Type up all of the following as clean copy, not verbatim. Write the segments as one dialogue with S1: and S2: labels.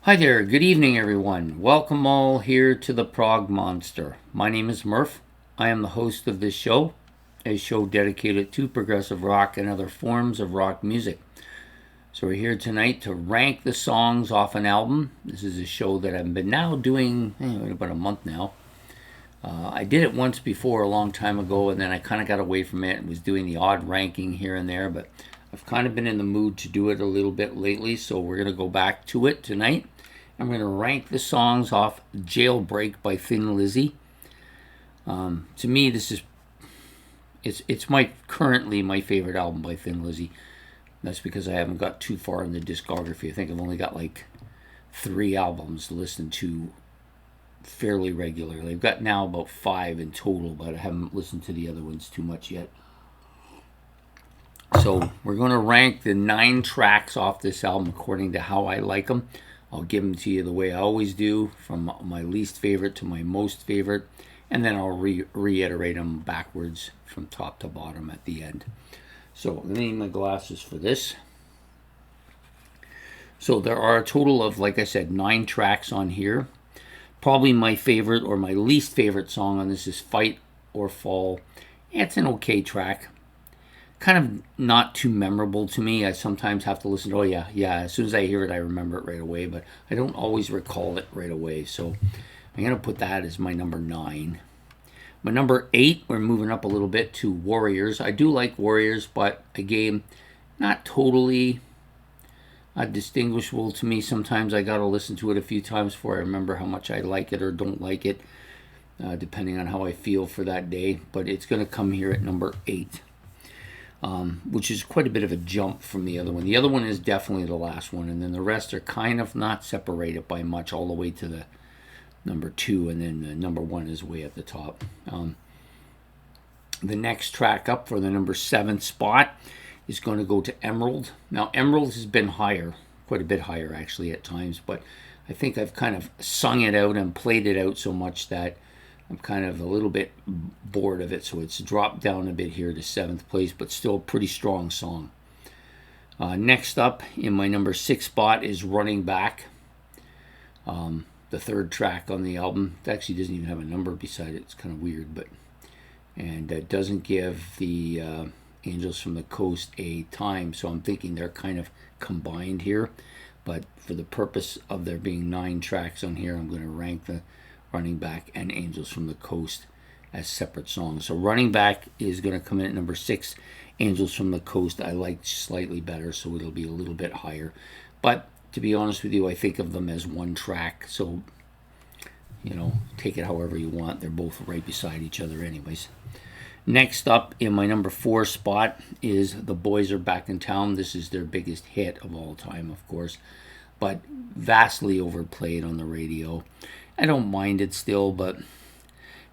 S1: Hi there, good evening everyone. Welcome all here to the Prog Monster. My name is Murph. I am the host of this show, a show dedicated to progressive rock and other forms of rock music. So we're here tonight to rank the songs off an album. This is a show that I've been now doing about a month now. I did it once before a long time ago, and then I kind of got away from it and was doing the odd ranking here and there, but I've kind of been in the mood to do it a little bit lately, so we're going to go back to it tonight. I'm going to rank the songs off Jailbreak by Thin Lizzy. To me, it's currently my favorite album by Thin Lizzy. That's because I haven't got too far in the discography. I think I've only got like 3 albums to listen to fairly regularly. I've got now about 5 in total, but I haven't listened to the other ones too much yet. So we're going to rank the 9 tracks off this album according to how I like them. I'll give them to you the way I always do, from my least favorite to my most favorite, and then I'll reiterate them backwards from top to bottom at the end. So I need my glasses for this. So there are a total of, like I said, 9 tracks on here. Probably my favorite or my least favorite song on this is Fight or Fall. It's an okay track. Kind of not too memorable to me. I sometimes have to listen to, as soon as I hear it, I remember it right away, but I don't always recall it right away. So I'm going to put that as my number 9. My number 8, we're moving up a little bit to Warriors. I do like Warriors, but again, not totally distinguishable to me. Sometimes I got to listen to it a few times before I remember how much I like it or don't like it, depending on how I feel for that day. But it's going to come here at number 8. Which is quite a bit of a jump from the other one. The other one is definitely the last one, and then the rest are kind of not separated by much all the way to the number 2, and then the number 1 is way at the top. The next track up for the number 7 spot is going to go to Emerald. Now, Emerald has been higher, quite a bit higher actually at times, but I think I've kind of sung it out and played it out so much that I'm kind of a little bit bored of it, so it's dropped down a bit here to 7th place, but still a pretty strong song. Next up in my number 6 spot is Running Back, the 3rd track on the album. It actually doesn't even have a number beside it. It's kind of weird, and it doesn't give the Angels from the Coast a time, so I'm thinking they're kind of combined here. But for the purpose of there being 9 tracks on here, I'm going to rank the Running Back and Angels from the Coast as separate songs. So Running Back is going to come in at number 6. Angels from the Coast I like slightly better, so it'll be a little bit higher. But to be honest with you, I think of them as one track, so take it however you want. They're both right beside each other anyways. Next up in my number 4 spot is The Boys Are Back in Town. This is their biggest hit of all time, of course, but vastly overplayed on the radio. I don't mind it still, but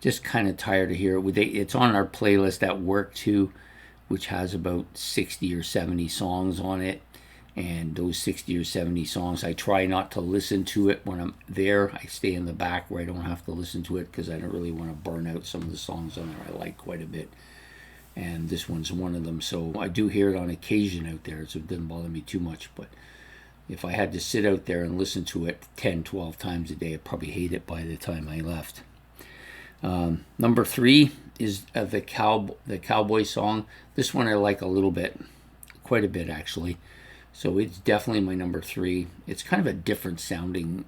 S1: just kind of tired of hearing it. It's on our playlist at work too, which has about 60 or 70 songs on it. And those 60 or 70 songs, I try not to listen to it when I'm there. I stay in the back where I don't have to listen to it because I don't really want to burn out some of the songs on there I like quite a bit. And this one's one of them. So I do hear it on occasion out there, so it doesn't bother me too much. But if I had to sit out there and listen to it 10, 12 times a day, I'd probably hate it by the time I left. Number 3 is the Cowboy song. This one I like a little bit, quite a bit actually. So it's definitely my number 3. It's kind of a different sounding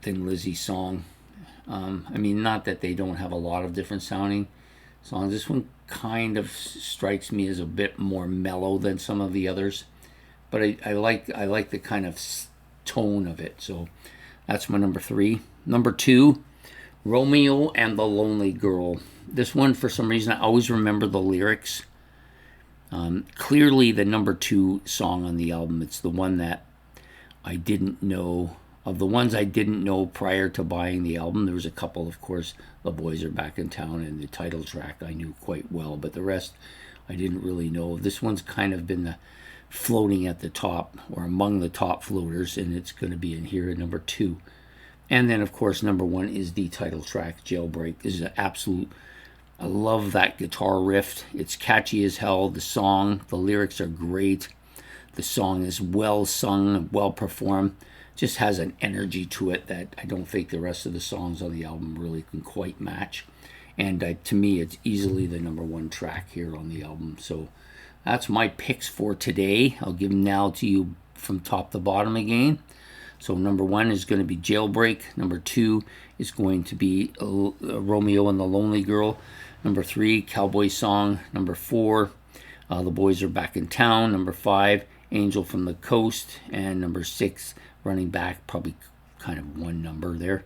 S1: Thin Lizzy song. Not that they don't have a lot of different sounding songs. This one kind of strikes me as a bit more mellow than some of the others. But I like the kind of tone of it. So that's my number 3. Number 2, Romeo and the Lonely Girl. This one, for some reason, I always remember the lyrics. Clearly the number 2 song on the album. It's the one that I didn't know. Of the ones I didn't know prior to buying the album, there was a couple, of course, The Boys Are Back in Town, and the title track I knew quite well. But the rest I didn't really know. This one's kind of been floating at the top, or among the top floaters, and it's going to be in here at number 2. And then, of course, number 1 is the title track, Jailbreak. This is an absolute, I love that guitar riff. It's catchy as hell. The song, the lyrics are great. the song is well sung, well performed. Just has an energy to it that I don't think the rest of the songs on the album really can quite match. And to me, it's easily the number one track here on the album. So that's my picks for today. I'll give them now to you from top to bottom again. So number 1 is going to be Jailbreak. Number 2 is going to be Romeo and the Lonely Girl. Number 3, Cowboy Song. Number 4, The Boys Are Back in Town. Number 5, Angel from the Coast. And number 6, Running Back, probably kind of one number there.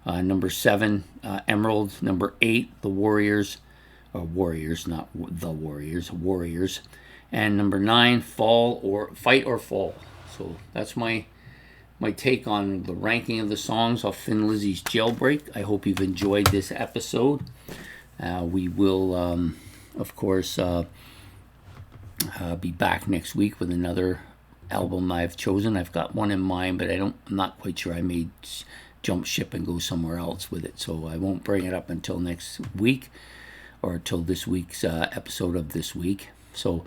S1: Number 7, Emerald. Number 8, The Warriors. Warriors, not The Warriors, Warriors. And number 9, Fight or Fall. So that's my take on the ranking of the songs off Thin Lizzy's Jailbreak. I hope you've enjoyed this episode. We will, of course, be back next week with another album I've chosen. I've got one in mind, but I'm not quite sure. I may jump ship and go somewhere else with it, so I won't bring it up until next week or until this week's episode of this week. So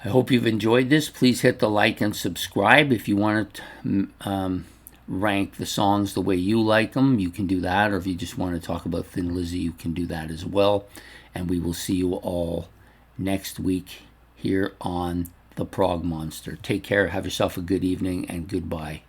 S1: I hope you've enjoyed this. Please hit the like and subscribe. If you want to rank the songs the way you like them, you can do that. Or if you just want to talk about Thin Lizzy, you can do that as well. And we will see you all next week here on The Prog Monster. Take care. Have yourself a good evening, and goodbye.